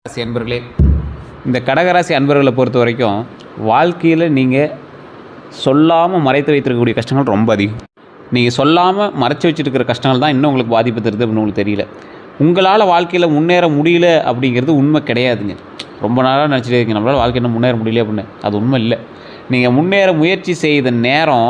ராசி அன்பர்களே, இந்த கடகராசி அன்பர்களை பொறுத்த வரைக்கும் வாழ்க்கையில் நீங்கள் சொல்லாமல் மறைத்து வைத்திருக்கக்கூடிய கஷ்டங்கள் ரொம்ப அதிகம். நீங்கள் சொல்லாமல் மறைச்சி வச்சுருக்கிற கஷ்டங்கள் தான் இன்னும் உங்களுக்கு பாதிப்பு தருது அப்படின்னு உங்களுக்கு தெரியல. உங்களால் வாழ்க்கையில் முன்னேற முடியல அப்படிங்கிறது உண்மை கிடையாதுங்க. ரொம்ப நாளாக நினச்சிட்டு இருக்கீங்க நம்மளால் வாழ்க்கை இன்னும் முன்னேற முடியல அப்படின்னு. அது உண்மை இல்லை. நீங்கள் முன்னேற முயற்சி செய்த நேரம்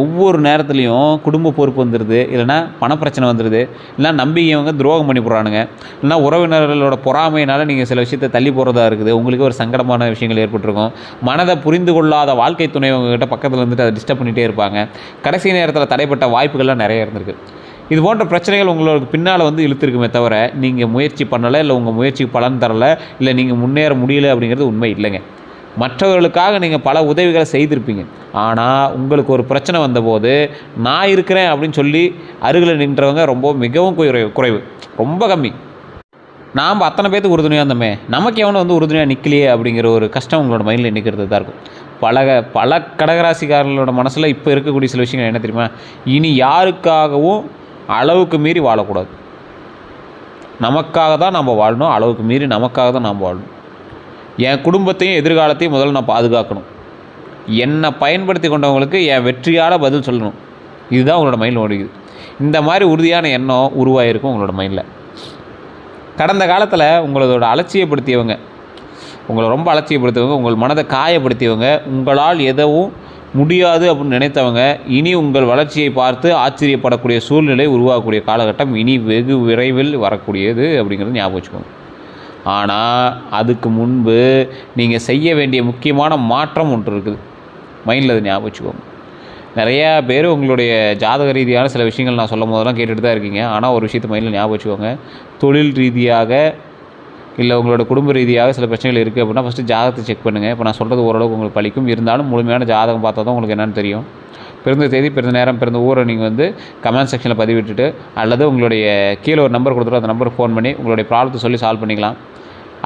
ஒவ்வொரு நேரத்துலையும் குடும்ப பொறுப்பு வந்துடுது, இல்லைனா பணப்பிரச்சனை வந்துடுது, இல்லைனா நம்பிக்கையவங்க துரோகம் பண்ணி போடுறானுங்க, இல்லைனா உறவினர்களோட பொறாமையினால் நீங்கள் சில விஷயத்தை தள்ளி போகிறதா இருக்குது. உங்களுக்கு ஒரு சங்கடமான விஷயங்கள் ஏற்பட்டிருக்கும். மனதை புரிந்து கொள்ளாத வாழ்க்கை துணை உங்ககிட்ட பக்கத்தில் வந்துட்டு அதை டிஸ்டர்ப் பண்ணிகிட்டே இருப்பாங்க. கடைசி நேரத்தில் தடைப்பட்ட வாய்ப்புகள்லாம் நிறைய இருந்திருக்கு. இது போன்ற பிரச்சனைகள் உங்களுக்கு பின்னால் வந்து இழுத்துருக்குமே தவிர நீங்கள் முயற்சி பண்ணலை, இல்லை உங்கள் முயற்சிக்கு பலன் தரலை, இல்லை நீங்கள் முன்னேற முடியலை அப்படிங்கிறது உண்மை இல்லைங்க. மற்றவர்களுக்காக நீங்கள் பல உதவிகளை செய்திருப்பீங்க. ஆனால் உங்களுக்கு ஒரு பிரச்சனை வந்தபோது நான் இருக்கிறேன் அப்படின்னு சொல்லி அருகில் நின்றவங்க மிகவும் குறைவு, ரொம்ப கம்மி. நாம் அத்தனை பேர்த்துக்கு உறுதுணையாக இருந்தோமே, நமக்கு எவனும் வந்து உறுதுணையாக நிற்கலையே அப்படிங்கிற ஒரு கஷ்டம் உங்களோட மைண்டில் நிற்கிறது தான் இருக்கும். பல கடகராசிக்காரர்களோட மனசில் இப்போ இருக்கக்கூடிய சில விஷயங்கள் என்ன தெரியுமா? இனி யாருக்காகவும் அளவுக்கு மீறி வாழக்கூடாது. நமக்காக தான் நம்ம வாழணும், அளவுக்கு மீறி நமக்காக தான் நாம் வாழணும். என் குடும்பத்தையும் எதிர்காலத்தையும் முதல்ல நான் பாதுகாக்கணும். என்னை பயன்படுத்தி கொண்டவங்களுக்கு என் வெற்றியால் பதில் சொல்லணும். இதுதான் உங்களோட மைண்டில் ஓடிக்குது. இந்த மாதிரி உறுதியான எண்ணம் உருவாகிருக்கும் உங்களோட மைண்டில். கடந்த காலத்தில் உங்களோட அலட்சியப்படுத்தியவங்க, உங்களை ரொம்ப அலட்சியப்படுத்தியவங்க, உங்கள் மனதை காயப்படுத்தியவங்க, உங்களால் எதுவும் முடியாது அப்படின்னு நினைத்தவங்க இனி உங்கள் வளர்ச்சியை பார்த்து ஆச்சரியப்படக்கூடிய சூழ்நிலை உருவாகக்கூடிய காலகட்டம் இனி வெகு விரைவில் வரக்கூடியது அப்படிங்கிறது ஞாபகம் வச்சுக்கோங்க. ஆனால் அதுக்கு முன்பு நீங்கள் செய்ய வேண்டிய முக்கியமான மாற்றம் ஒன்று இருக்குது. மைண்டில் அது ஞாபகம் வச்சுக்கோங்க. நிறையா பேர் உங்களுடைய ஜாதக ரீதியான சில விஷயங்கள் நான் சொல்லும் போதெல்லாம் கேட்டுகிட்டு தான் இருக்கீங்க. ஆனால் ஒரு விஷயத்தை மைண்டில் ஞாபகம் வச்சுக்கோங்க. தொழில் ரீதியாக இல்லை உங்களோட குடும்ப ரீதியாக சில பிரச்சனைகள் இருக்குது அப்படின்னா ஃபஸ்ட்டு ஜாதகத்தை செக் பண்ணுங்கள். இப்போ நான் சொல்கிறது ஓரளவுக்கு உங்களுக்கு பலிக்கும். இருந்தாலும் முழுமையான ஜாதகம் பார்த்தா தான் உங்களுக்கு என்னென்னு தெரியும். பிறந்த தேதி, பிறந்த நேரம், பிறந்த ஊரை நீங்கள் வந்து கமெண்ட் செக்ஷனில் பதிவிட்டுட்டு அல்லது உங்களுடைய கீழே ஒரு நம்பர் கொடுத்துட்டு அந்த நம்பருக்கு ஃபோன் பண்ணி உங்களுடைய ப்ராப்ளத்தை சொல்லி சால்வ் பண்ணிக்கலாம்.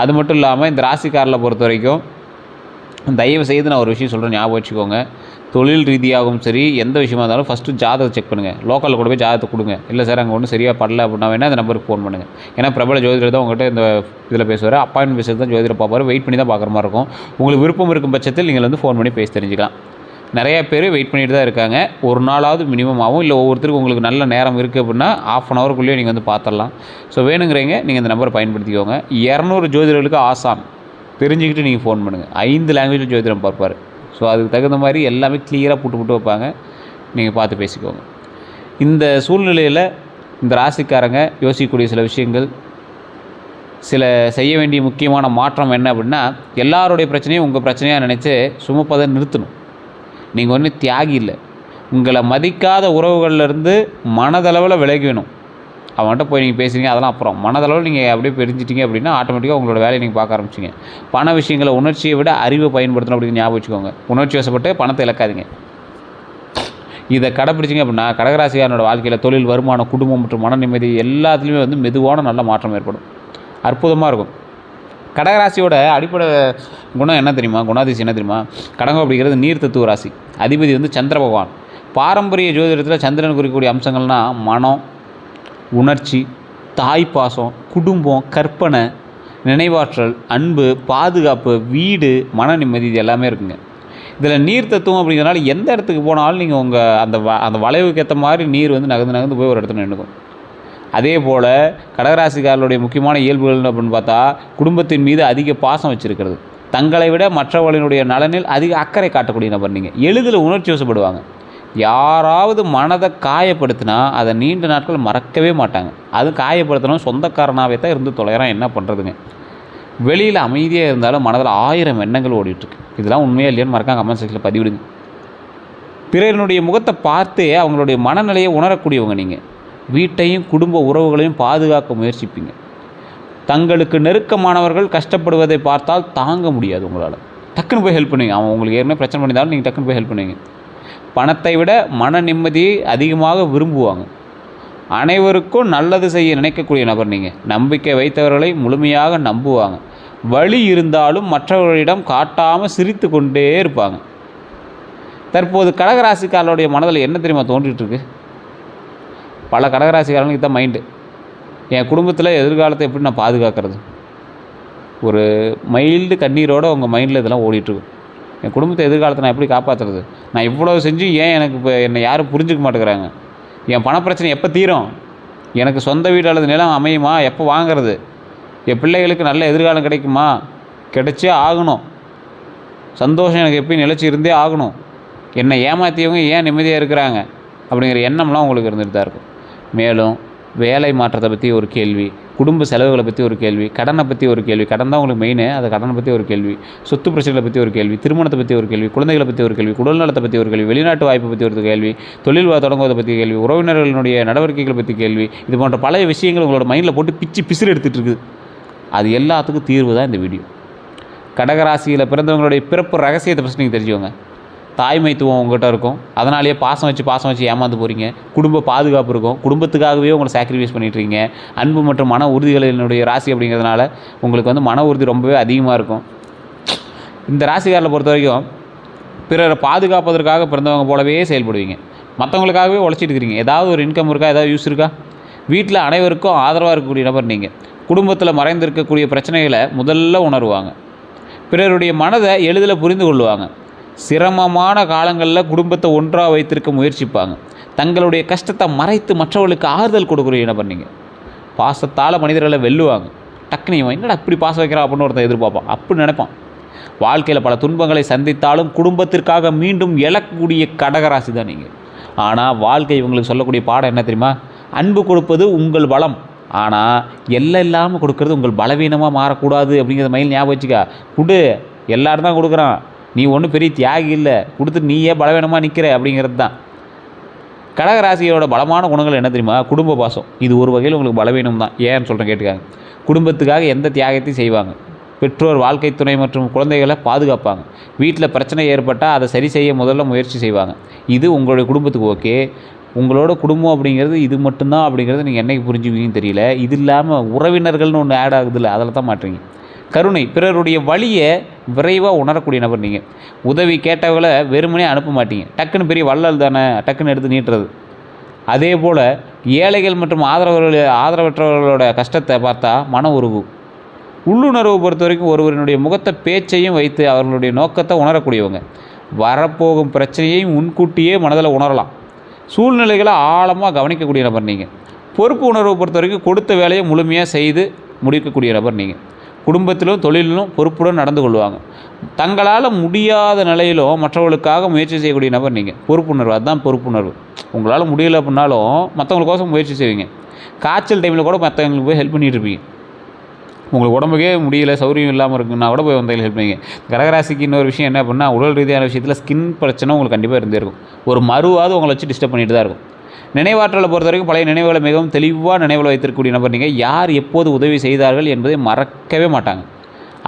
அது மட்டும் இல்லாமல் இந்த ராசிக்காரில் பொறுத்த வரைக்கும் தயவு செய்து நான் ஒரு விஷயம் சொல்கிறேன், ஞாபகம் வச்சுக்கோங்க. தொழில் ரீதியாகவும் சரி எந்த விஷயமா இருந்தாலும் ஃபஸ்ட்டு ஜாதகத்தை செக் பண்ணுங்கள். லோக்கலில் கூட போய் ஜாதகத்தை கொடுங்க. இல்லை சார் அங்கே ஒன்றும் சரியாக படல அப்படின்னா வேணால் அந்த நம்பருக்கு ஃபோன் பண்ணுங்கள். ஏன்னா பிரபல ஜோதிடர் தான் உங்கள்கிட்ட இந்த இதில் பேசுவார். அப்பாயின்மெண்ட் பேசுகிறது தான் ஜோதிடர் பார்ப்பார். வெயிட் பண்ணி தான் பார்க்குற மாதிரி இருக்கும். உங்களுக்கு விருப்பம் இருக்கும் பட்சத்தில் நீங்கள் வந்து ஃபோன் பண்ணி பேசி தெரிஞ்சுக்கலாம். நிறையா பேர் வெயிட் பண்ணிட்டு தான் இருக்காங்க. ஒரு நாளாவது மினிமம் ஆகும். இல்லை ஒவ்வொருத்தருக்கும் உங்களுக்கு நல்ல நேரம் இருக்குது அப்படின்னா ½ அன் ஹவருக்குள்ளேயே நீங்கள் வந்து பார்த்துடலாம். ஸோ வேணுங்கிறீங்க நீங்கள் இந்த நம்பரை பயன்படுத்திக்கோங்க. 200 ஜோதிடர்களுக்கு ஆசான் தெரிஞ்சுக்கிட்டு நீங்கள் ஃபோன் பண்ணுங்கள். 5 லாங்குவேஜில் ஜோதிடம் பார்ப்பார். ஸோ அதுக்கு தகுந்த மாதிரி எல்லாமே கிளியராக புட்டு வைப்பாங்க. நீங்கள் பார்த்து பேசிக்கோங்க. இந்த சூழ்நிலையில் இந்த ராசிக்காரங்க யோசிக்கக்கூடிய சில விஷயங்கள், சில செய்ய வேண்டிய முக்கியமான மாற்றம் என்ன அப்படின்னா, எல்லாருடைய பிரச்சனையும் உங்கள் பிரச்சனையாக நினச்சி சுமப்பதை நிறுத்தணும். நீங்கள் ஒன்றும் தியாகி இல்லை. உங்களை மதிக்காத உறவுகள்லேருந்து மனதளவில் விலகி வேணும். அவன்கிட்ட போய் நீங்கள் பேசுகிறீங்க, அதெல்லாம் அப்புறம். மனதளவில் நீங்கள் அப்படியே பிரிஞ்சிட்டிங்க அப்படின்னா ஆட்டோமேட்டிக்காக உங்களோட வேலையை நீங்கள் பார்க்க ஆரம்பிச்சிங்க. பண விஷயங்களை உணர்ச்சியை விட அறிவை பயன்படுத்தணும் அப்படின்னு ஞாபகம் வச்சுக்கோங்க. உணர்ச்சி வசப்பட்டு பணத்தை இழக்காதீங்க. இதை கடைப்பிடிச்சிங்க அப்படின்னா கடகராசிக்காரனோட வாழ்க்கையில் தொழில், வருமானம், குடும்பம் மற்றும் மன நிம்மதி எல்லாத்துலேயுமே வந்து மெதுவான நல்ல மாற்றம் ஏற்படும். அற்புதமாக இருக்கும். கடகராசியோட அடிப்படை குணம் என்ன தெரியுமா? குணாதிசயம் என்ன தெரியுமா? கடகம் அப்படிங்கிறது நீர் தத்துவ ராசி. அதிபதி வந்து சந்திர பகவான். பாரம்பரிய ஜோதிடத்தில் சந்திரன் குறிக்கக்கூடிய அம்சங்கள்னால் மனம், உணர்ச்சி, தாய்ப்பாசம், குடும்பம், கற்பனை, நினைவாற்றல், அன்பு, பாதுகாப்பு, வீடு, மன நிம்மதி, இது எல்லாமே இருக்குங்க. இதில் நீர் தத்துவம் அப்படிங்கிறனால எந்த இடத்துக்கு போனாலும் நீங்கள் உங்கள் அந்த வளைவுக்கு ஏற்ற மாதிரி நீர் வந்து நகர்ந்து போய் ஒரு இடத்துல நின்றுக்கும். அதே போல் கடகராசிக்காரர்களுடைய முக்கியமான இயல்புகள் அப்படின்னு பார்த்தா குடும்பத்தின் மீது அதிக பாசம் வச்சுருக்கிறது, தங்களை விட மற்றவர்களினுடைய நலனில் அதிக அக்கறை காட்டக்கூடிய நபர். நீங்கள் எளிதில் உணர்ச்சி வசப்படுவாங்க. யாராவது மனதை காயப்படுத்தினா அதை நீண்ட நாட்கள் மறக்கவே மாட்டாங்க. அது காயப்படுத்தினா சொந்தக்காரனாகவே தான் இருந்து தொலைகிறான், என்ன பண்ணுறதுங்க. வெளியில் அமைதியாக இருந்தாலும் மனதில் 1000 எண்ணங்கள் ஓடிட்டுருக்கு. இதெல்லாம் உண்மையாக இல்லையான்னு மறக்காம கமெண்ட் செக்ஷனில் பதிவிடுங்க. பிறனுடைய முகத்தை பார்த்தே அவங்களுடைய மனநிலையை உணரக்கூடியவங்க. நீங்கள் வீட்டையும் குடும்ப உறவுகளையும் பாதுகாக்க முயற்சிப்பீங்க. தங்களுக்கு நெருக்கமானவர்கள் கஷ்டப்படுவதை பார்த்தால் தாங்க முடியாது உங்களால். டக்குன்னு போய் ஹெல்ப் பண்ணுவீங்க. அவன் உங்களுக்கு ஏற்கனவே பிரச்சனை பண்ணியிருந்தாலும் நீங்கள் டக்குன்னு போய் ஹெல்ப் பண்ணுவீங்க. பணத்தை விட மன நிம்மதியை அதிகமாக விரும்புவாங்க. அனைவருக்கும் நல்லது செய்ய நினைக்கக்கூடிய நபர் நீங்கள். நம்பிக்கை வைத்தவர்களை முழுமையாக நம்புவாங்க. வழி இருந்தாலும் மற்றவர்களிடம் காட்டாமல் சிரித்து கொண்டே இருப்பாங்க. தற்போது கடகராசிக்காரர்களுடைய மனதில் என்ன தெரியுமா தோன்றிட்டுருக்கு? பல கடகராசிக்காரர்களுக்கு இதுதான் மைண்டு. என் குடும்பத்தில் எதிர்காலத்தை எப்படி நான் பாதுகாக்கிறது, ஒரு மைல்டு கண்ணீரோடு உங்கள் மைண்டில் இதெல்லாம் ஓடிட்டுருக்கும். என் குடும்பத்தை எதிர்காலத்தை நான் எப்படி காப்பாற்றுறது? நான் இவ்வளோ செஞ்சு ஏன் எனக்கு இப்போ என்னை யாரும் புரிஞ்சுக்க மாட்டேங்கிறாங்க? என் பணப்பிரச்சனை எப்போ தீரும்? எனக்கு சொந்த வீடு அல்லது நிலம் அமையுமா? எப்போ வாங்கிறது? என் பிள்ளைகளுக்கு நல்ல எதிர்காலம் கிடைக்குமா? கிடைச்சே ஆகணும். சந்தோஷம் எனக்கு எப்பயும் நிலச்சி இருந்தே ஆகணும். என்னை ஏமாற்றியவங்க ஏன் நிம்மதியாக இருக்கிறாங்க? அப்படிங்கிற எண்ணம்லாம் உங்களுக்கு இருந்துகிட்டு தான் இருக்கும். மேலும் வேலை மாற்றத்தை பற்றி ஒரு கேள்வி, குடும்ப செலவுகளை பற்றி ஒரு கேள்வி, கடனை பற்றி ஒரு கேள்வி, கடன் தான் உங்களுக்கு மெயின், அதை கடனை பற்றி ஒரு கேள்வி, சொத்து பிரச்சனைகளை பற்றி ஒரு கேள்வி, திருமணத்தை பற்றி ஒரு கேள்வி, குழந்தைகளை பற்றி ஒரு கேள்வி, குடல் நலத்தை பற்றி ஒரு கேள்வி, வெளிநாட்டு வாய்ப்பை பற்றி ஒரு கேள்வி, தொழில் தொடங்குவதை பற்றி கேள்வி, உறவினர்களுடைய நடவடிக்கைகளை பற்றி கேள்வி, இது போன்ற பல விஷயங்கள் உங்களோட மைண்டில் போட்டு பிசிறு எடுத்துகிட்டு இருக்குது. அது எல்லாத்துக்கும் தீர்வு தான் இந்த வீடியோ. கடகராசியில் பிறந்தவங்களுடைய பிறப்பு ரகசியத்தை ஃபஸ்ட் நீங்கள் தெரிஞ்சுக்கோங்க. தாய்மைத்துவம் உங்கள்கிட்ட இருக்கும், அதனாலேயே பாசம் வச்சு ஏமாந்து போகிறீங்க. குடும்ப பாதுகாப்பு இருக்கும், குடும்பத்துக்காகவே உங்களை சாக்ரிஃபைஸ் பண்ணிட்டுருக்கீங்க. அன்பு மற்றும் மன உறுதிகளினுடைய ராசி அப்படிங்கிறதுனால உங்களுக்கு வந்து மன உறுதி ரொம்பவே அதிகமாக இருக்கும். இந்த ராசிக்காரில் பொறுத்த வரைக்கும் பிறரை பாதுகாப்பதற்காக பிறந்தவங்க போலவே செயல்படுவீங்க. மற்றவங்களுக்காகவே உழைச்சிட்டு இருக்கிறீங்க. ஏதாவது ஒரு இன்கம் இருக்கா? ஏதாவது யூஸ் இருக்கா? வீட்டில் அனைவருக்கும் ஆதரவாக இருக்கக்கூடிய நபர் நீங்கள். குடும்பத்தில் மறைந்திருக்கக்கூடிய பிரச்சனைகளை முதல்ல உணர்வாங்க. பிறருடைய மனதை எளிதில் புரிந்து கொள்வாங்க. சிரமமான காலங்களில் குடும்பத்தை ஒன்றாக வைத்திருக்க முயற்சிப்பாங்க. தங்களுடைய கஷ்டத்தை மறைத்து மற்றவர்களுக்கு ஆறுதல் கொடுக்குற என்ன பண்ணீங்க. பாசத்தால் மனிதர்களை வெல்லுவாங்க. டக்குனு என்னடா இப்படி பாசம் வைக்கிறா அப்படின்னு ஒருத்தன் எதிர்பார்ப்பான், அப்படி நினைப்பான். வாழ்க்கையில் பல துன்பங்களை சந்தித்தாலும் குடும்பத்திற்காக மீண்டும் எழக்கூடிய கடகராசி தான் நீங்கள். ஆனால் வாழ்க்கை இவங்களுக்கு சொல்லக்கூடிய பாடம் என்ன தெரியுமா? அன்பு கொடுப்பது உங்கள் பலம், ஆனால் எல்லாம் இல்லாமல் கொடுக்கறது உங்கள் பலவீனமாக மாறக்கூடாது அப்படிங்கிறத மைண்ட் ஞாபகம் வச்சுக்கா. கொடு, எல்லோரும் தான் கொடுக்குறான், நீ ஒன்றும் பெரிய தியாகி இல்லை, கொடுத்துட்டு நீயே பலவீனமாக நிற்கிற அப்படிங்கிறது தான். கடகராசியோட பலமான குணங்கள் என்ன தெரியுமா? குடும்ப பாசம். இது ஒரு வகையில் உங்களுக்கு பலவீனம் தான். ஏன்னு சொல்கிறேன் கேட்டுக்காங்க. குடும்பத்துக்காக எந்த தியாகத்தையும் செய்வாங்க. பெற்றோர், வாழ்க்கை துணை மற்றும் குழந்தைகளை பாதுகாப்பாங்க. வீட்டில் பிரச்சனை ஏற்பட்டால் அதை சரி செய்ய முதல்ல முயற்சி செய்வாங்க. இது உங்களுடைய குடும்பத்துக்கு ஓகே. உங்களோட குடும்பம் அப்படிங்கிறது இது மட்டும்தான் அப்படிங்கிறது நீங்கள் என்றைக்கு புரிஞ்சுவீங்கன்னு தெரியல. இது இல்லாமல் உறவினர்கள்னு ஒன்று ஆட் ஆகுதுல்ல, அதில் தான் மாட்டுறீங்க. கருணை, பிறருடைய வழியை விரைவாக உணரக்கூடிய நபர் நீங்கள். உதவி கேட்டவங்களை வெறுமனே அனுப்ப மாட்டீங்க. டக்குன்னு பெரிய வள்ளல் தானே, டக்குன்னு எடுத்து நீட்டுறது. அதே போல் ஏழைகள் மற்றும் ஆதரவற்றவர்களோட கஷ்டத்தை பார்த்தா மன உருவு. உள்ளுணர்வு பொறுத்த வரைக்கும் ஒருவரினுடைய முகத்தை பேச்சையும் வைத்து அவர்களுடைய நோக்கத்தை உணரக்கூடியவங்க. வரப்போகும் பிரச்சனையையும் முன்கூட்டியே மனதில் உணரலாம். சூழ்நிலைகளை ஆழமாக கவனிக்கக்கூடிய நபர் நீங்கள். பொறுப்பு உணர்வை பொறுத்த வரைக்கும் கொடுத்த வேலையை முழுமையாக செய்து முடிக்கக்கூடிய நபர் நீங்கள். குடும்பத்திலும் தொழிலிலும் பொறுப்புடன் நடந்து கொள்வாங்க. தங்களால் முடியாத நிலையிலும் மற்றவர்களுக்காக முயற்சி செய்யக்கூடிய நபர் நீங்கள். பொறுப்புணர்வு, அதுதான் பொறுப்புணர்வு. உங்களால் முடியலை அப்படின்னாலும் மற்றவங்களுக்கோசம் முயற்சி செய்வீங்க. காய்ச்சல் டைமில் கூட மற்றவங்களுக்கு போய் ஹெல்ப் பண்ணிகிட்டு இருப்பீங்க. உங்களுக்கு உடம்புக்கே முடியல, சௌரியம் இல்லாமல் இருக்குன்னா கூட போய் வந்தையில் ஹெல்ப் பண்ணுவீங்க. கடகராசிக்கு இன்னொரு விஷயம் என்ன அப்படின்னா, உடல் ரீதியான விஷயத்தில் ஸ்கின் பிரச்சனை உங்களுக்கு கண்டிப்பாக இருந்தே இருக்கும். ஒரு மறுவாவது உங்களை வச்சு டிஸ்டர்ப் பண்ணிட்டு தான் இருக்கும். நினைவாற்றலை பொறுத்த வரைக்கும் பழைய நினைவுகளை மிகவும் தெளிவாக நினைவில் வைத்திருக்கக்கூடிய நபர் நீங்கள். யார் எப்போது உதவி செய்தார்கள் என்பதை மறக்கவே மாட்டாங்க.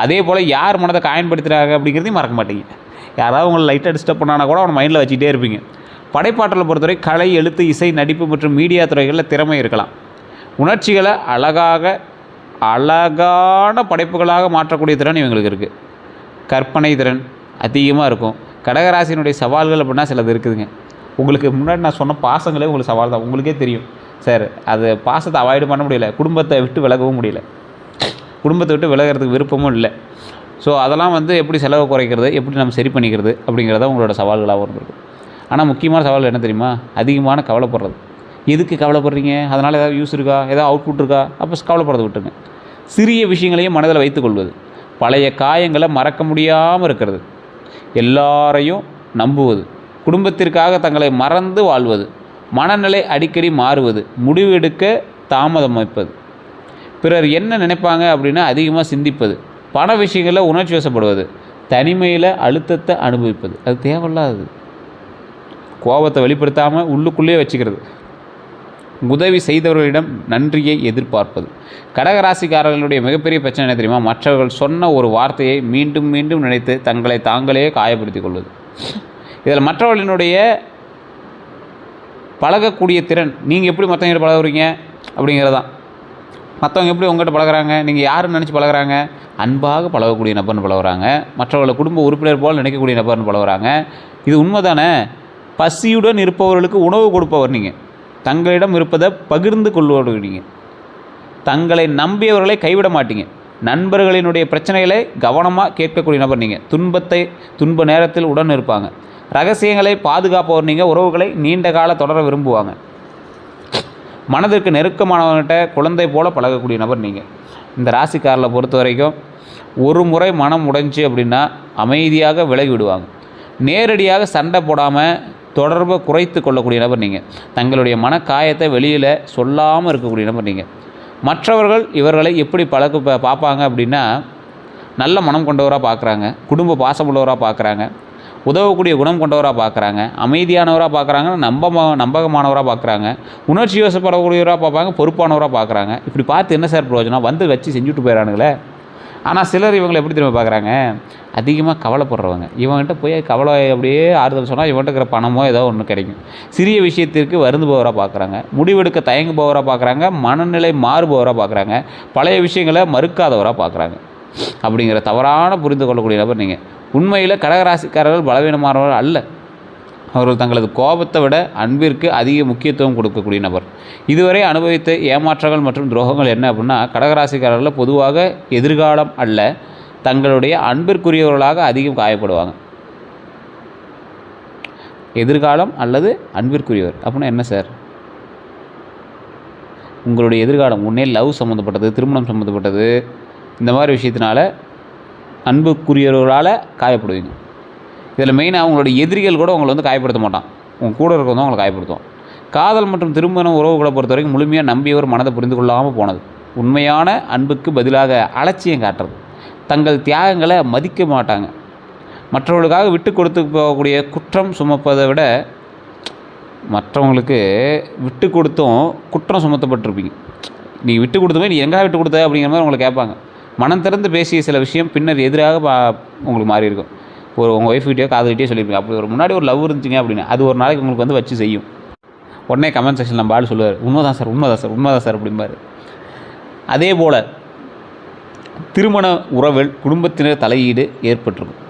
அதே போல் யார் மனதை காயன்படுத்துகிறாங்க அப்படிங்கிறதையும் மறக்க மாட்டீங்க. யாராவது உங்களை லைட்டாக டிஸ்டர்ப் பண்ணானா கூட அவனை மைண்டில் வச்சுக்கிட்டே இருப்பீங்க. படைப்பாற்றலை பொறுத்தவரை கலை, எழுத்து, இசை, நடிப்பு மற்றும் மீடியா துறைகளில் திறமை இருக்கலாம். உணர்ச்சிகளை அழகான படைப்புகளாக மாற்றக்கூடிய திறன் இவங்களுக்கு இருக்குது. கற்பனை திறன் அதிகமாக இருக்கும். கடகராசியினுடைய சவால்கள் அப்படின்னா சிலது இருக்குதுங்க. உங்களுக்கு முன்னாடி நான் சொன்ன பாசங்களே உங்களுக்கு சவால் தான். உங்களுக்கே தெரியும் சார், அது பாசத்தை அவாய்டு பண்ண முடியல, குடும்பத்தை விட்டு விலகவும் முடியல, குடும்பத்தை விட்டு விலகிறதுக்கு விருப்பமும் இல்லை. ஸோ அதெல்லாம் வந்து எப்படி செலவு குறைக்கிறது, எப்படி நம்ம சரி பண்ணிக்கிறது அப்படிங்கிறத உங்களோட சவால்களாகவும் இருக்கும். ஆனால் முக்கியமான சவால் என்ன தெரியுமா? அதிகமான கவலைப்படுறது. எதுக்கு கவலைப்படுறீங்க? அதனால் ஏதாவது யூஸ் இருக்கா? ஏதாவது அவுட்புட் இருக்கா? அப்போ கவலைப்படுறத விட்டுருங்க. சிறிய விஷயங்களையும் மனதில் வைத்துக்கொள்வது. பழைய காயங்களை மறக்க முடியாமல் இருக்கிறது. எல்லாரையும் நம்புவது. குடும்பத்திற்காக தங்களை மறந்து வாழ்வது. மனநிலை அடிக்கடி மாறுவது. முடிவு எடுக்க தாமதம் வைப்பது. பிறர் என்ன நினைப்பாங்க அப்படின்னா அதிகமாக சிந்திப்பது. பண விஷயங்களில் உணர்ச்சி வசப்படுவது. தனிமையில் அழுத்தத்தை அனுபவிப்பது. அது தேவையில்லாதது. கோபத்தை வெளிப்படுத்தாமல் உள்ளுக்குள்ளேயே வச்சுக்கிறது. உதவி செய்தவர்களிடம் நன்றியை எதிர்பார்ப்பது. கடகராசிக்காரர்களுடைய மிகப்பெரிய பிரச்சனை என்ன தெரியுமா? மற்றவர்கள் சொன்ன ஒரு வார்த்தையை மீண்டும் மீண்டும் நினைத்து தங்களை தாங்களே காயப்படுத்திக் கொள்வது. இதில் மற்றவர்களினுடைய பழகக்கூடிய திறன், நீங்கள் எப்படி மற்றவங்க பழகுறீங்க அப்படிங்கிறதான். மற்றவங்க எப்படி உங்கள்கிட்ட பழகுறாங்க, நீங்கள் யாருன்னு நினச்சி பழகுறாங்க? அன்பாக பழகக்கூடிய நபர்னு பழகுறாங்க. மற்றவர்களை குடும்ப உறுப்பினர் போல் நினைக்கக்கூடிய நபர்னு பழகுறாங்க. இது உண்மை தானே? பசியுடன் இருப்பவர்களுக்கு உணவு கொடுப்பவர் நீங்கள். தங்களிடம் இருப்பதை பகிர்ந்து கொள்வீங்க. தங்களை நம்பியவர்களை கைவிட மாட்டீங்க. நண்பர்களினுடைய பிரச்சனைகளை கவனமாக கேட்கக்கூடிய நபர் நீங்கள். துன்ப நேரத்தில் உடன் இருப்பாங்க. ரகசியங்களை பாதுகாப்பவர் நீங்கள். உறவுகளை நீண்ட கால தொடர விரும்புவாங்க. மனதிற்கு நெருக்கமானவர்கிட்ட குழந்தை போல் பழகக்கூடிய நபர் நீங்கள். இந்த ராசிக்காரரை பொறுத்த வரைக்கும் ஒரு முறை மனம் உடைஞ்சி அப்படின்னா அமைதியாக விலகி விடுவாங்க. நேரடியாக சண்டை போடாமல் தொடர்பை குறைத்து கொள்ளக்கூடிய நபர் நீங்கள். தங்களுடைய மனக்காயத்தை வெளியில் சொல்லாமல் இருக்கக்கூடிய நபர் நீங்கள். மற்றவர்கள் இவர்களை எப்படி பார்ப்பாங்க அப்படின்னா, நல்ல மனம் கொண்டவராக பார்க்குறாங்க, குடும்ப பாசமுள்ளவராக பார்க்குறாங்க, உதவக்கூடிய குணம் கொண்டவராக பார்க்குறாங்க, அமைதியானவராக பார்க்குறாங்க, நம்பகமானவராக பார்க்குறாங்க, உணர்ச்சி வசப்படக்கூடியவராக பார்ப்பாங்க, பொறுப்பானவராக பார்க்குறாங்க. இப்படி பார்த்து என்ன சார் பிரயோஜனம்? வந்து வச்சு செஞ்சுட்டு போயிடறானுங்களே. ஆனால் சிலர் இவங்களை எப்படி திரும்ப பார்க்குறாங்க? அதிகமாக கவலைப்படுறவங்க. இவங்ககிட்ட போய் கவலை அப்படியே ஆறுதல் சொன்னால் இவங்ககிட்ட இருக்கிற பணமோ ஏதோ ஒன்று கிடைக்கும். சிறிய விஷயத்திற்கு வருந்துபவராக பார்க்குறாங்க, முடிவெடுக்க தயங்குபவராக பார்க்குறாங்க, மனநிலை மாறுபவராக பார்க்குறாங்க, பழைய விஷயங்களை மறுக்காதவராக பார்க்குறாங்க. அப்படிங்கிற தவறான புரிந்து கொள்ளக்கூடிய நபர் நீங்கள். உண்மையில் கடகராசிக்காரர்கள் பலவீனமானவர்கள் அல்ல. அவர்கள் தங்களது கோபத்தை விட அன்பிற்கு அதிக முக்கியத்துவம் கொடுக்கக்கூடிய நபர். இதுவரை அனுபவித்த ஏமாற்றங்கள் மற்றும் துரோகங்கள் என்ன அப்படின்னா, கடகராசிக்காரர்கள் பொதுவாக எதிர்காலம் அல்ல, தங்களுடைய அன்பிற்குரியவர்களாக அதிகம் காயப்படுவாங்க. எதிர்காலம் அல்லது அன்பிற்குரியவர் அப்படின்னா என்ன சார்? உங்களுடைய எதிர்காலம் ஒன்றே லவ் சம்மந்தப்பட்டது, திருமணம் சம்மந்தப்பட்டது, இந்த மாதிரி விஷயத்தினால அன்புக்குரியவர்களால் காயப்படுவீங்க. இதில் மெயினாக அவங்களோட எதிரிகள் கூட உங்களை வந்து காயப்படுத்த மாட்டான். உங்கள் கூட இருக்கிறவங்க அவங்களை காயப்படுத்தும். காதல் மற்றும் திருமண உறவுகளை பொறுத்த வரைக்கும் முழுமையாக நம்பியவர் மனதை புரிந்து கொள்ளாமல் போனது. உண்மையான அன்புக்கு பதிலாக அலட்சியம் காட்டுறது. தங்கள் தியாகங்களை மதிக்க மாட்டாங்க. மற்றவர்களுக்காக விட்டு கொடுத்து போகக்கூடிய குற்றம் சுமப்பதை விட மற்றவங்களுக்கு விட்டு கொடுத்தும் குற்றம் சுமத்தப்பட்டிருப்பீங்க. நீ விட்டு கொடுத்தமே நீ எங்கே விட்டு கொடுத்த அப்படிங்கிற மாதிரி உங்களை கேட்பாங்க. மனம் திறந்து பேசிய சில விஷயம் பின்னர் எதிராக உங்களுக்கு மாறி இருக்கும். உங்கள் ஒய்ஃப்கிட்டயோ காதலிட்டே சொல்லியிருப்பீங்க, அப்படி ஒரு முன்னாடி ஒரு லவ் இருந்துச்சிங்க அப்படின்னு. அது ஒரு நாளைக்கு உங்களுக்கு வந்து வச்சு செய்யும். உடனே கமெண்ட் செக்ஷன் நம்ம ஆள் சொல்லுவார், உண்மைதான் சார் அப்படிம்பார். அதே போல் திருமண உறவில் குடும்பத்தினர் தலையீடு ஏற்பட்டிருக்கும்.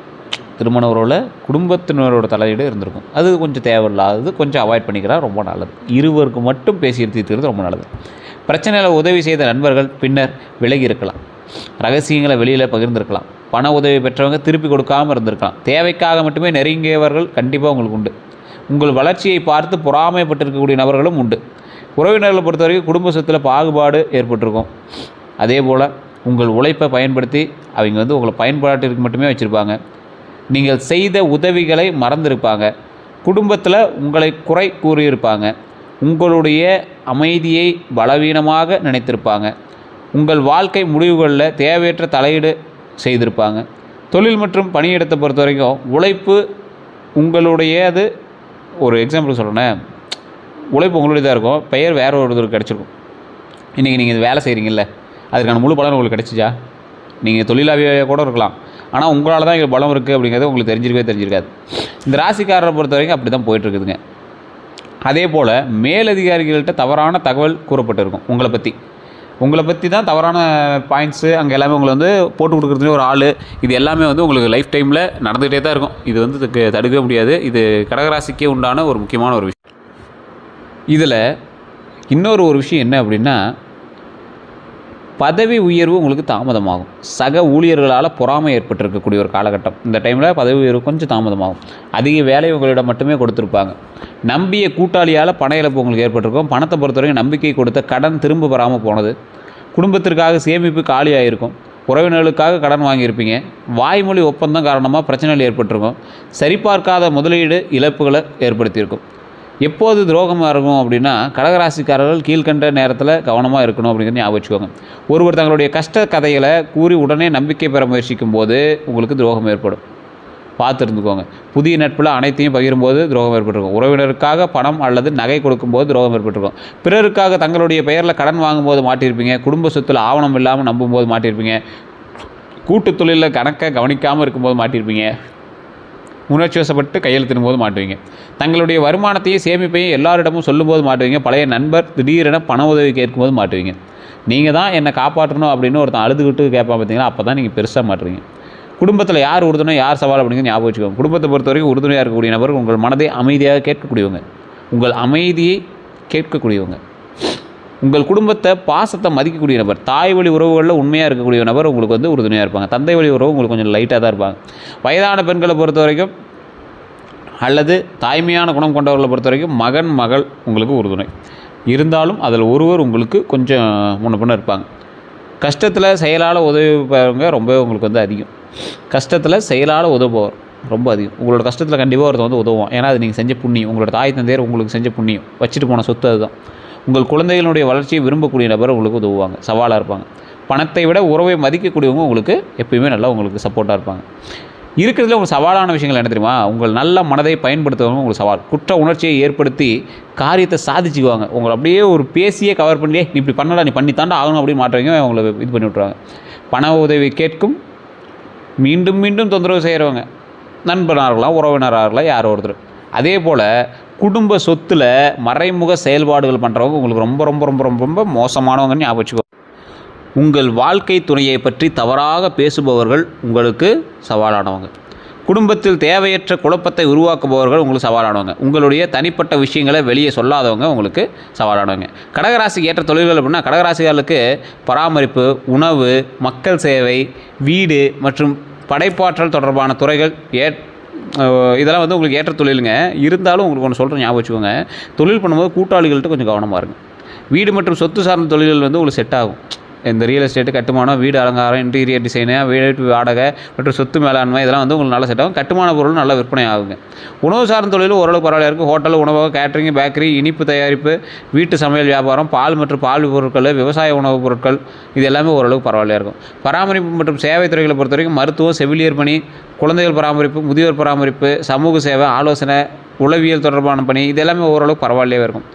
திருமண உறவில் குடும்பத்தினரோட தலையீடு இருந்திருக்கும். அது கொஞ்சம் தேவையில்லாதது, கொஞ்சம் அவாய்ட் பண்ணிக்கிறா ரொம்ப நல்லது. இருவருக்கு மட்டும் பேசி எடுத்துக்கிறது ரொம்ப நல்லது. பிரச்சனையில் உதவி செய்த நண்பர்கள் பின்னர் விலகி இருக்கலாம். ரகசியங்களை வெளியில் பகிர்ந்திருக்கலாம். பண உதவி பெற்றவங்க திருப்பி கொடுக்காமல் இருந்திருக்கலாம். தேவைக்காக மட்டுமே நெருங்கியவர்கள் கண்டிப்பாக உங்களுக்கு உண்டு. உங்கள் வளர்ச்சியை பார்த்து பொறாமைப்பட்டிருக்கக்கூடிய நபர்களும் உண்டு. உறவினர்களை பொறுத்த வரைக்கும் குடும்ப சொத்தில் பாகுபாடு ஏற்பட்டிருக்கும். அதே போல் உங்கள் உழைப்பை பயன்படுத்தி அவங்க வந்து உங்களை பயன்பாட்டிற்கு மட்டுமே வச்சுருப்பாங்க. நீங்கள் செய்த உதவிகளை மறந்திருப்பாங்க. குடும்பத்தில் உங்களை குறை கூறியிருப்பாங்க. உங்களுடைய அமைதியை பலவீனமாக நினைத்திருப்பாங்க. உங்கள் வாழ்க்கை முடிவுகளில் தேவையற்ற தலையீடு செய்திருப்பாங்க. தொழில் மற்றும் பணியிடத்தை பொறுத்த வரைக்கும் உழைப்பு உங்களுடையது. ஒரு எக்ஸாம்பிள் சொல்கிறேன், உழைப்பு உங்களுடையதாக இருக்கும், பெயர் வேறு ஒருத்தருக்கு கிடச்சிருக்கும். இன்றைக்கி நீங்கள் வேலை செய்கிறீங்கல்ல, அதுக்கான முழு பலன் உங்களுக்கு கிடச்சிச்சா? நீங்கள் தொழிலாளியாக கூட இருக்கலாம், ஆனால் உங்களால் தான் இங்கே பலம் இருக்குது அப்படிங்கிறது உங்களுக்கு தெரிஞ்சிருக்காது. இந்த ராசிக்காரரை பொறுத்த வரைக்கும் அப்படி தான் போயிட்டுருக்குதுங்க. அதே போல் மேலதிகாரிகள்கிட்ட தவறான தகவல் கூறப்பட்டிருக்கும். உங்களை பற்றி தான் தவறான பாயிண்ட்ஸு அங்கே எல்லாமே உங்களை வந்து போட்டு கொடுக்குறதுலேயே ஒரு ஆள். இது எல்லாமே வந்து உங்களுக்கு லைஃப் டைமில் நடந்துகிட்டே தான் இருக்கும். இது வந்து தடுக்க முடியாது. இது கடகராசிக்கே உண்டான ஒரு முக்கியமான ஒரு விஷயம். இதில் இன்னொரு விஷயம் என்ன அப்படின்னா, பதவி உயர்வு உங்களுக்கு தாமதமாகும். சக ஊழியர்களால் பொறாமை ஏற்பட்டிருக்கக்கூடிய ஒரு காலகட்டம். இந்த டைமில் பதவி உயர்வு கொஞ்சம் தாமதமாகும். அதிக வேலை உங்களிடம் மட்டுமே கொடுத்துருப்பாங்க. நம்பிய கூட்டாளியால் பண இழப்பு உங்களுக்கு ஏற்பட்டிருக்கும். பணத்தை பொறுத்தவரைக்கும் நம்பிக்கை கொடுத்த கடன் திரும்ப பெறாமல் போனது. குடும்பத்திற்காக சேமிப்பு காலியாகிருக்கும். உறவினர்களுக்காக கடன் வாங்கியிருப்பீங்க. வாய்மொழி ஒப்பந்தம் காரணமாக பிரச்சனைகள் ஏற்பட்டிருக்கும். சரிபார்க்காத முதலீடு இழப்புகளை ஏற்படுத்தியிருக்கும். எப்போது துரோகமாக இருக்கும் அப்படின்னா, கடகராசிக்காரர்கள் கீழ்கண்ட நேரத்தில் கவனமாக இருக்கணும் அப்படிங்கிறது ஞாபகம் வச்சுக்கோங்க. ஒருவர் தங்களுடைய கஷ்ட கதைகளை கூறி உடனே நம்பிக்கை பெற முயற்சிக்கும் போது உங்களுக்கு துரோகம் ஏற்படும். பார்த்து இருந்துக்கோங்க. புதிய நட்பில் அனைத்தையும் பகிரும்போது துரோகம் ஏற்பட்டிருக்கும். உறவினருக்காக பணம் அல்லது நகை கொடுக்கும்போது துரோகம் ஏற்பட்டிருக்கும். பிறருக்காக தங்களுடைய பெயரில் கடன் வாங்கும்போது மாட்டியிருப்பீங்க. குடும்ப சொத்தில் ஆவணம் இல்லாமல் நம்பும்போது மாட்டியிருப்பீங்க. கூட்டு தொழிலில் கணக்கை கவனிக்காமல் இருக்கும்போது மாட்டியிருப்பீங்க. உணர்ச்சி வசப்பட்டு கையெழுத்திடும் போது மாட்டுவீங்க. தங்களுடைய வருமானத்தையும் சேமிப்பையும் எல்லாரிடமும் சொல்லும்போது மாட்டுவீங்க. பழைய நண்பர் திடீரென பண உதவி கேட்கும்போது மாட்டுவீங்க. நீங்கள் தான் என்னை காப்பாற்றணும் அப்படின்னு ஒருத்தன் அழுதுகிட்டு கேட்பான் பார்த்தீங்களா, அப்போ தான் நீங்கள் பெருசாக மாட்டுறீங்க. குடும்பத்தில் யார் உறுதுணை யார் சவால் அப்படிங்கிறது ஞாபகம் வச்சுக்கோங்க. குடும்பத்தை பொறுத்த வரைக்கும் உறுதுணையாக இருக்கக்கூடிய நபர்கள் உங்கள் மனதை அமைதியாக கேட்கக்கூடியவங்க. உங்கள் அமைதியை கேட்கக்கூடியவங்க. உங்கள் குடும்பத்தை பாசத்தை மதிக்கக்கூடிய நபர், தாய் வழி உறவுகளில் உண்மையாக இருக்கக்கூடிய நபர் உங்களுக்கு வந்து உறுதுணையாக இருப்பாங்க. தந்தை வழி உறவு உங்களுக்கு கொஞ்சம் லைட்டாக தான் இருப்பாங்க. வயதான பெண்களை பொறுத்த வரைக்கும் அல்லது தாய்மையான குணம் கொண்டவர்களை பொறுத்த வரைக்கும் மகன் மகள் உங்களுக்கு உறுதுணை இருந்தாலும் அதில் ஒருவர் உங்களுக்கு கொஞ்சம் முன்ன பின்ன இருப்பாங்க. கஷ்டத்தில் செயலால் உதவுபவங்க ரொம்ப உங்களுக்கு வந்து அதிகம். கஷ்டத்தில் செயலால் உதவுபவர் ரொம்ப அதிகம். உங்களோட கஷ்டத்தில் கண்டிப்பாக ஒருத்தர் வந்து உதவுவோம். ஏன்னா அது நீங்கள் செஞ்ச புண்ணியம், உங்களோட தாய் தந்தையர் உங்களுக்கு செஞ்ச புண்ணியம், வச்சுட்டு போன சொத்து அதுதான். உங்கள் குழந்தைகளுடைய வளர்ச்சியை விரும்பக்கூடிய நபர் உங்களுக்கு உதவுவாங்க, சவாலாக இருப்பாங்க. பணத்தை விட உறவை மதிக்கக்கூடியவங்க உங்களுக்கு எப்பயுமே நல்லா உங்களுக்கு சப்போர்ட்டாக இருப்பாங்க. இருக்கிறதுல உங்களுக்கு சவாலான விஷயங்கள் என்ன தெரியுமா? உங்கள் நல்ல மனதை பயன்படுத்துவவங்க உங்களுக்கு சவால். குற்ற உணர்ச்சியை ஏற்படுத்தி காரியத்தை சாதிச்சுக்குவாங்க. உங்களை அப்படியே ஒரு பேசியே கவர் பண்ணியே நீ இப்படி பண்ணடா, நீ பண்ணித்தாண்டா ஆகணும் அப்படின்னு மாட்டுறவங்க உங்களை இது பண்ணி விட்ருவாங்க. பண உதவி கேட்கும் மீண்டும் மீண்டும் தொந்தரவு செய்கிறவங்க நண்பனார்களாம், உறவினராகலாம், யாரோ ஒருத்தர். அதே போல் குடும்ப சொத்தில் மறைமுக செயல்பாடுகள் பண்ணுறவங்க உங்களுக்கு ரொம்ப ரொம்ப ரொம்ப ரொம்ப ரொம்ப மோசமானவங்கன்னு ஞாபகம் வச்சுக்கோ. உங்கள் வாழ்க்கை துணையை பற்றி தவறாக பேசுபவர்கள் உங்களுக்கு சவாலானவங்க. குடும்பத்தில் தேவையற்ற குழப்பத்தை உருவாக்குபவர்கள் உங்களுக்கு சவாலானவங்க. உங்களுடைய தனிப்பட்ட விஷயங்களை வெளியே சொல்லாதவங்க உங்களுக்கு சவாலானவங்க. கடகராசிக்கு ஏற்ற தொழில்கள் அப்படின்னா கடகராசிகளுக்கு பராமரிப்பு, உணவு, மக்கள் சேவை, வீடு மற்றும் படைப்பாற்றல் தொடர்பான துறைகள் இதெல்லாம் வந்து உங்களுக்கு ஏற்ற தொழிலுங்க. இருந்தாலும் உங்களுக்கு ஒன்று சொல்கிறேன், ஞாபகம் வச்சுக்கோங்க. தொழில் பண்ணும்போது கூட்டாளிகள்கிட்ட கொஞ்சம் கவனமாக இருங்க. வீடு மற்றும் சொத்து சார்ந்த தொழில்கள் வந்து உங்களுக்கு செட் ஆகும். இந்த ரியல் எஸ்டேட்டு, கட்டுமானம், வீடு அலங்காரம், இன்டீரியர் டிசைனு, வீட்டு வாடகை மற்றும் சொத்து மேலாண்மை இதெல்லாம் வந்து உங்களுக்கு நல்லா செட் ஆகும். கட்டுமான பொருள் நல்லா விற்பனை ஆகுங்க. உணவு சார்ந்த தொழிலும் ஓரளவுக்கு பரவாயில்ல இருக்குது. ஹோட்டல், உணவகம், கேட்ரிங், பேக்கரி, இனிப்பு தயாரிப்பு, வீட்டு சமையல் வியாபாரம், பால் மற்றும் பால் பொருட்கள், விவசாய உணவுப் பொருட்கள் இது எல்லாமே ஓரளவுக்கு பரவாயில்லையாக இருக்கும். பராமரிப்பு மற்றும் சேவை துறைகளை பொறுத்த வரைக்கும் மருத்துவம், செவிலியர் பணி, குழந்தைகள் பராமரிப்பு, முதியோர் பராமரிப்பு, சமூக சேவை, ஆலோசனை, உளவியல் தொடர்பான பணி இது எல்லாமே ஓரளவுக்கு பரவாயில்லையாக இருக்கும்.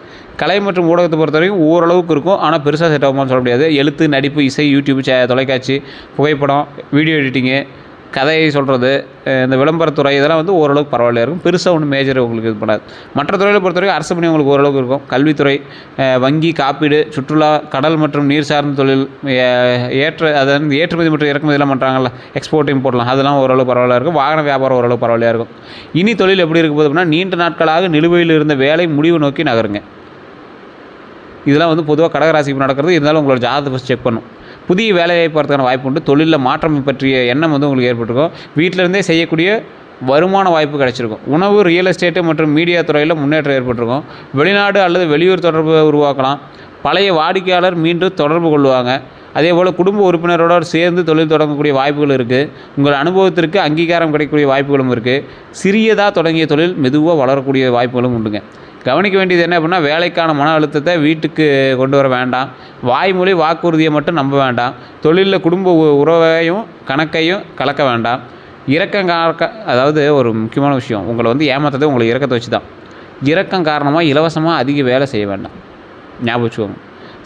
கலை மற்றும் ஊடகத்தை பொறுத்த வரைக்கும் ஓரளவுக்கு இருக்கும். ஆனால் பெருசாக செட் ஆகுமான்னு சொல்ல முடியாது. எழுத்து, நடிப்பு, இசை, யூடியூப், தொலைக்காட்சி, புகைப்படம், வீடியோ எடிட்டிங்கு, கதையை சொல்கிறது, இந்த விளம்பரத்துறை இதெல்லாம் வந்து ஓரளவுக்கு பரவாயில்லையாக இருக்கும். பெருசாக ஒன்றும் மேஜர் உங்களுக்கு இது பண்ணாது. மற்ற துறைகளை பொறுத்த வரைக்கும் அரசு பணி உங்களுக்கு ஓரளவுக்கு இருக்கும். கல்வித்துறை, வங்கி, காப்பீடு, சுற்றுலா, கடல் மற்றும் நீர் சார்ந்த தொழில், அதாவது ஏற்றுமதி மற்றும் இறக்குமதியெல்லாம் பண்ணுறாங்கல்ல, எக்ஸ்போர்ட் இம்போர்ட்லாம், அதெல்லாம் ஓரளவுக்கு பரவாயில்லையாக இருக்கும். வாகன வியாபாரம் ஓரளவுக்கு பரவாயில்லையாக இருக்கும். இனி தொழில் எப்படி இருக்க போகுது அப்படின்னா நீண்ட நாட்களாக நிலுவையில் இருந்த வேலை முடிவு நோக்கி நகருங்க. இதெல்லாம் வந்து பொதுவாக கடகராசிக்கு நடக்கிறது. இருந்தாலும் உங்களோட ஜாதகத்தை ஃபஸ்ட் செக் பண்ணும். புதிய வேலைவாய்ப்பு வரதுக்கான வாய்ப்பு உண்டு. தொழிலில் மாற்றம் பற்றிய எண்ணம் வந்து உங்களுக்கு ஏற்பட்டிருக்கும். வீட்டிலேருந்தே செய்யக்கூடிய வருமான வாய்ப்பு கிடைச்சிருக்கும். உணவு, ரியல் எஸ்டேட்டு மற்றும் மீடியா துறையில் முன்னேற்றம் ஏற்பட்டிருக்கும். வெளிநாடு அல்லது வெளியூர் தொடர்பு உருவாக்கலாம். பழைய வாடிக்கையாளர் மீண்டும் தொடர்பு கொள்வாங்க. அதேபோல் குடும்ப உறுப்பினரோடு சேர்ந்து தொழில் தொடங்கக்கூடிய வாய்ப்புகள் இருக்குது. உங்கள் அனுபவத்திற்கு அங்கீகாரம் கிடைக்கக்கூடிய வாய்ப்புகளும் இருக்குது. சிறியதாக தொடங்கிய தொழில் மெதுவாக வளரக்கூடிய வாய்ப்புகளும் உண்டுங்க. கவனிக்க வேண்டியது என்ன அப்படின்னா வேலைக்கான மன அழுத்தத்தை வீட்டுக்கு கொண்டு வர வேண்டாம். வாய்மொழி வாக்குறுதியை மட்டும் நம்ப வேண்டாம். தொழிலில் குடும்ப உறவையும் கணக்கையும் கலக்க வேண்டாம். அதாவது ஒரு முக்கியமான விஷயம், உங்களை வந்து ஏமாத்தது உங்களை இறக்கத்தை வச்சு தான். இறக்கம் காரணமாக இலவசமாக அதிக வேலை செய்ய வேண்டாம், ஞாபகம் வச்சுக்கோங்க.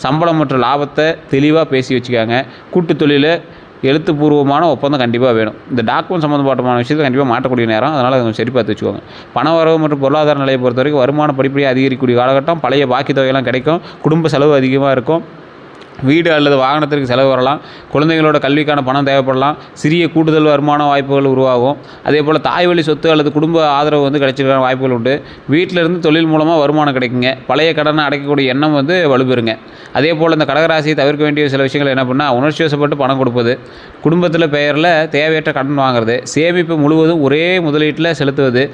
சம்பளம் மற்றும் லாபத்தை தெளிவாக பேசி வச்சுக்காங்க. கூட்டு தொழில் எழுத்துப்பூர்வமான ஒப்பந்தம் கண்டிப்பாக வேணும். இந்த டாக்குமெண்ட் சம்மந்தப்பட்டமான விஷயத்தை கண்டிப்பாக மாட்டக்கூடிய நேரம். அதனால் அதை சரி பார்த்து வச்சுக்கோங்க. பண வரவு மற்றும் பொருளாதார நிலையை பொறுத்த வரைக்கும் வருமானம் படிப்படியாக அதிகரிக்கக்கூடிய காலகட்டம். பழைய பாக்கி தொகையெல்லாம் கிடைக்கும். குடும்ப செலவு அதிகமாக இருக்கும். வீடு அல்லது வாகனத்திற்கு செலவு வரலாம். குழந்தைகளோட கல்விக்கான பணம் தேவைப்படலாம். சிறிய கூடுதல் வருமான வாய்ப்புகள் உருவாகும். அதே போல் தாய் வழி சொத்து அல்லது குடும்ப ஆதரவு வந்து கிடைச்சிருக்கிற வாய்ப்புகள் உண்டு. வீட்டிலிருந்து தொழில் மூலமாக வருமானம் கிடைக்குங்க. பழைய கடனை அடைக்கக்கூடிய எண்ணம் வந்து வலுப்பெறுங்க. அதே போல் இந்த கடகராசியை தவிர்க்க வேண்டிய சில விஷயங்கள் என்ன பண்ணால் உணர்ச்சி வசப்பட்டு பணம் கொடுப்பது, குடும்பத்தில் பெயரில் தேவையற்ற கடன் வாங்குறது, சேமிப்பு முழுவதும் ஒரே முதலீட்டில் செலுத்துவது,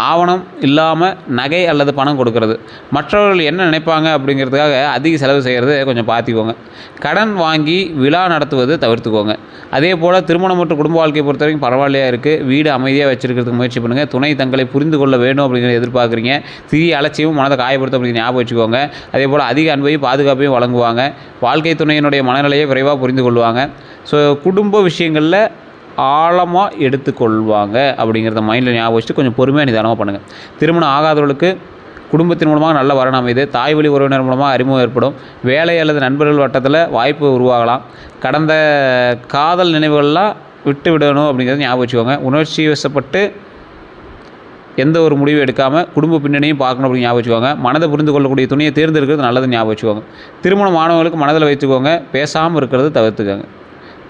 ஆவணம் இல்லாமல் நகை அல்லது பணம் கொடுக்கறது, மற்றவர்கள் என்ன நினைப்பாங்க அப்படிங்கிறதுக்காக அதிக செலவு செய்கிறது கொஞ்சம் பார்த்துக்கோங்க. கடன் வாங்கி விழா நடத்துவது தவிர்த்துக்கோங்க. அதே போல் திருமணம் மற்றும் குடும்ப வாழ்க்கையை பொறுத்த வரைக்கும் பரவாயில்லையாக இருக்குது. வீடு அமைதியாக வச்சுருக்கிறதுக்கு முயற்சி பண்ணுங்கள். துணை தங்களை புரிந்து கொள்ள வேண்டும் அப்படிங்கிறத எதிர்பார்க்குறீங்க. சிறிய அலட்சியமும் மனதை காயப்படுத்தும் அப்படிங்கிற ஞாபகம் வச்சுக்கோங்க. அதே போல் அதிக அன்பையும் பாதுகாப்பையும் வழங்குவாங்க. வாழ்க்கை துணையினுடைய மனநிலையை விரைவாக புரிந்து கொள்வாங்க. ஸோ குடும்ப விஷயங்களில் ஆழமாக எடுத்துக்கொள்வாங்க அப்படிங்கிறத மைண்டில் ஞாபகம் வச்சுட்டு கொஞ்சம் பொறுமையாக நிதானமாக பண்ணுங்கள். திருமணம் ஆகாதவர்களுக்கு குடும்பத்தின் மூலமாக நல்ல வரன் அமைது. தாய் வழி உறவினர் மூலமாக அறிமுகம் ஏற்படும். வேலை அல்லது நண்பர்கள் வட்டத்தில் வாய்ப்பு உருவாகலாம். கடந்த காதல் நினைவுகள்லாம் விட்டு விடணும் அப்படிங்கிறத ஞாபகம் வச்சுக்கோங்க. உணர்ச்சி வசப்பட்டு எந்த ஒரு முடிவு எடுக்காமல் குடும்ப பின்னணியும் பார்க்கணும் அப்படின்னு ஞாபகம் வச்சுக்கோங்க. மனதை புரிந்து கொள்ளக்கூடிய துணியை தேர்ந்தெடுக்கிறது நல்லது ஞாபகம் வச்சுக்கோங்க. திருமணம் மாணவர்களுக்கு மனதில் வைத்துக்கோங்க. பேசாமல் இருக்கிறது தவிர்த்துக்கோங்க.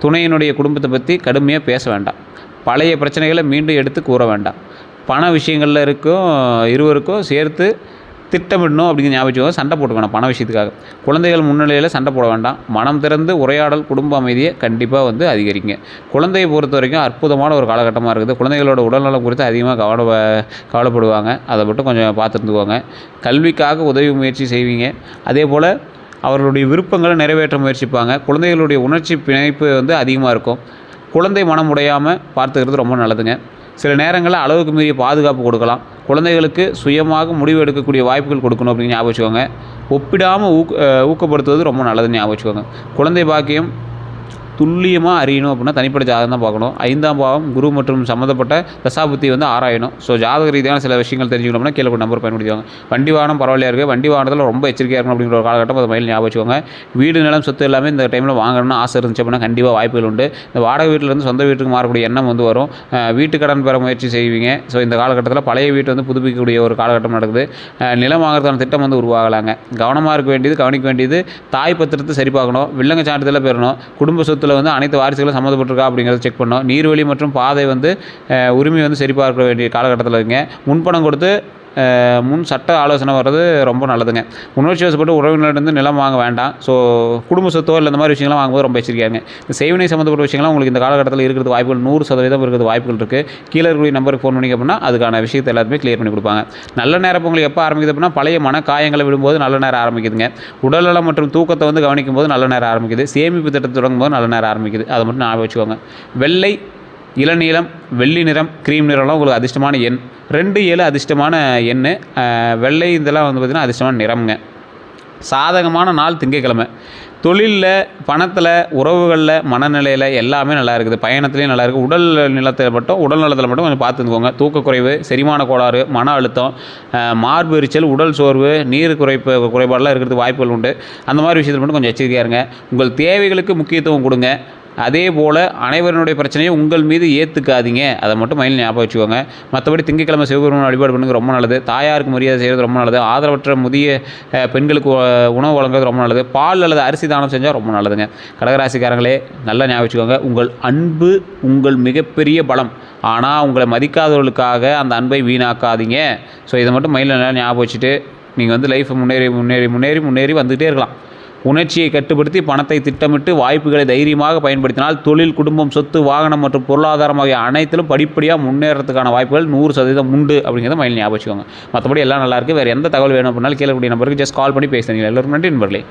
துணையினுடைய குடும்பத்தை பற்றி கடுமையாக பேச வேண்டாம். பழைய பிரச்சனைகளை மீண்டும் எடுத்து கூற வேண்டாம். பண விஷயங்களில் இருவருக்கும் சேர்த்து திட்டமிடணும் அப்படிங்கிற ஞாபகம். சண்டை போட்டுக்க வேண்டாம் பண விஷயத்துக்காக. குழந்தைகள் முன்னிலையில் சண்டை போட வேண்டாம். மனம் திறந்து உரையாடல், குடும்ப அமைதியை கண்டிப்பாக வந்து அதிகரிங்க. குழந்தையை பொறுத்த வரைக்கும் அற்புதமான ஒரு காலகட்டமாக இருக்குது. குழந்தைகளோட உடல்நலம் குறித்து அதிகமாக கவலைப்படுவாங்க. அதை மட்டும் கொஞ்சம் பார்த்துருந்துக்குவாங்க. கல்விக்காக உதவி முயற்சி செய்வீங்க. அதே போல் அவர்களுடைய விருப்பங்களை நிறைவேற்ற முயற்சிப்பாங்க. குழந்தைகளுடைய உணர்ச்சி பிணைப்பு வந்து அதிகமாக இருக்கும். குழந்தை மனம் உடையாமல் பார்த்துக்கிறது ரொம்ப நல்லதுங்க. சில நேரங்களில் அளவுக்கு மீறிய பாதுகாப்பு கொடுக்கலாம். குழந்தைகளுக்கு சுயமாக முடிவு எடுக்கக்கூடிய வாய்ப்புகள் கொடுக்கணும் அப்படின்னு ஞாபகம் வச்சுக்கோங்க. ஒப்பிடாமல் ஊக்கப்படுத்துவது ரொம்ப நல்லதுன்னு ஞாபகம் வச்சுக்கோங்க. குழந்தை பாக்கியம் துல்லியமாக அறியணும் அப்படின்னா தனிப்பட்ட ஜாதகம் தான் பார்க்கணும். 5ஆம் பாவம் குரு மற்றும் சம்மந்தப்பட்ட தசாபுத்தி வந்து ஆராயணும். ஸோ ஜாதக ரீதியான சில விஷயங்கள் தெரிஞ்சுக்கணும்னா கீழே ஒரு நம்பர் பயன்படுத்திவாங்க. வண்டி வாகனம் பரவாயில்லையா இருக்குது. வண்டி வாகனத்தில் ரொம்ப எச்சரிக்கையாக இருக்கணும் அப்படிங்கிற ஒரு காலகட்டம் அது மையில் ஞாபகம் வச்சுக்கோங்க. வீடு நிலம் சொத்து எல்லாமே இந்த டைமில் வாங்கணும்னு ஆசை இருந்துச்சு அப்படின்னா கண்டிப்பாக வாய்ப்புகள் உண்டு. இந்த வாடகை வீட்டிலேருந்து சொந்த வீட்டுக்கு மாறக்கூடிய எண்ணம் வந்து வரும். வீட்டு கடன் பெற முயற்சி செய்வீங்க. ஸோ இந்த காலகட்டத்தில் பழைய வீட்டை வந்து புதுப்பிக்கக்கூடிய ஒரு காலகட்டம் நடக்குது. நிலம் வாங்குறதுக்கான திட்டம் வந்து உருவாகலாங்க. கவனமாக இருக்க வேண்டியது, கவனிக்க வேண்டியது, தாய் பத்திரத்தை சரி பார்க்கணும். வில்லங்க சான்றிதழை பெறணும். குடும்ப சொத்தில் வந்து அனைத்து வாரிசுகளும் சம்மந்தப்பட்டிருக்கா அப்படிங்கிறத செக் பண்ணணும். நீர்வழி மற்றும் பாதை வந்து உரிமை வந்து சரிபார்க்க வேண்டிய காலகட்டத்தில் இருக்குங்க. முன்பணம் கொடுத்து முன் சட்ட ஆலோசனை வர்றது ரொம்ப நல்லதுங்க. உணர்ச்சி வசப்பட்டு உறவினரிடம் நிலம் வாங்க வேண்டாம். ஸோ குடும்ப சொத்தோ இல்லை இந்த மாதிரி விஷயங்கள்லாம் வாங்கும்போது ரொம்ப எச்சரிக்கையாங்க. இந்த செய்வினை சம்மந்தப்பட்ட விஷயங்கள்லாம் உங்களுக்கு இந்த காலகட்டத்தில் இருக்கிறது வாய்ப்புகள் 100% இருக்கிறது வாய்ப்புகள் இருக்குது. கீழே இருக்கக்கூடிய நம்பருக்கு ஃபோன் பண்ணிங்க அப்படின்னா அதுக்கான விஷயத்தை எல்லாத்தையுமே கிளியர் பண்ணி கொடுப்பாங்க. நல்ல நேரம் உங்களுக்கு எப்போ ஆரம்பிக்குது அப்படின்னா பழைய மன காயங்களை விடும்போது நல்ல நேரம் ஆரம்பிக்குதுங்க. உடல்நலம் மற்றும் தூக்கத்தை வந்து கவனிக்கும் போது நல்ல நேரம் ஆரம்பிக்குது. சேமிப்பு திட்டத்தை தொடங்கும் போது நல்ல நேரம் ஆரம்பிக்குது. அதை மட்டும் ஞாபகம் வச்சுக்கோங்க. வெள்ளை, இளநீலம், வெள்ளி நிறம், க்ரீம் நிறம்லாம் உங்களுக்கு அதிர்ஷ்டமான எண். 2, 7 அதிர்ஷ்டமான எண். வெள்ளை இதெல்லாம் வந்து பார்த்திங்கன்னா அதிர்ஷ்டமான நிறம்ங்க. சாதகமான நாள் திங்கட்கிழமை. தொழிலில், பணத்தில், உறவுகளில், மனநிலையில் எல்லாமே நல்லா இருக்குது. பயணத்துலேயும் நல்லா இருக்குது. உடல் நலத்தில் மட்டும் கொஞ்சம் பார்த்துக்கோங்க. தூக்கக்குறைவு, செரிமான கோளாறு, மன அழுத்தம், மார்பு எரிச்சல், உடல் சோர்வு, நீர் குறைபாடெல்லாம் இருக்கிறதுக்கு வாய்ப்புகள் உண்டு. அந்த மாதிரி விஷயத்தில் மட்டும் கொஞ்சம் எச்சரிக்கையாக இருங்க. உங்கள் தேவைகளுக்கு முக்கியத்துவம் கொடுங்க. அதே போல் அனைவருடைய பிரச்சனையை உங்கள் மீது ஏற்றுக்காதீங்க. அதை மட்டும் மைண்டில் ஞாபகம் வச்சுக்கோங்க. மற்றபடி திங்கட்கிழமை சிவபெருமான் வழிபாடு பண்ணுறது ரொம்ப நல்லது. தாயாருக்கு மரியாதை செய்கிறது ரொம்ப நல்லது. ஆதரவற்ற முதிய பெண்களுக்கு உணவு வழங்குறது ரொம்ப நல்லது. பால் அல்லது அரிசி தானம் செஞ்சால் ரொம்ப நல்லதுங்க. கடகராசிக்காரங்களே நல்லா ஞாபகம் வச்சுக்கோங்க. உங்கள் அன்பு உங்கள் மிகப்பெரிய பலம். ஆனால் உங்களை மதிக்காதவர்களுக்காக அந்த அன்பை வீணாக்காதீங்க. ஸோ இதை மட்டும் மைண்டில் நல்லா ஞாபகம் வச்சுட்டு நீங்கள் வந்து லைஃப்பை முன்னேறி வந்துகிட்டே இருக்கலாம். உணர்ச்சியை கட்டுப்படுத்தி பணத்தை திட்டமிட்டு வாய்ப்புகளை தைரியமாக பயன்படுத்தினால் தொழில், குடும்பம், சொத்து, வாகனம் மற்றும் பொருளாதாரம் ஆகிய அனைத்திலும் படிப்படியாக முன்னேறதுக்கான வாய்ப்புகள் 100% உண்டு அப்படிங்கிறத மைண்டில் ஞாபகம் வச்சுக்கோங்க. மற்றபடி எல்லாம் நல்லாயிருக்கு. வேறு எந்த தகவல் வேணும் அப்படின்னாலும் கீழே கூடிய நம்பருக்கு ஜஸ்ட் கால் பண்ணி பேசுகிறீங்க. எல்லோரும் நன்றி நண்பர்களே.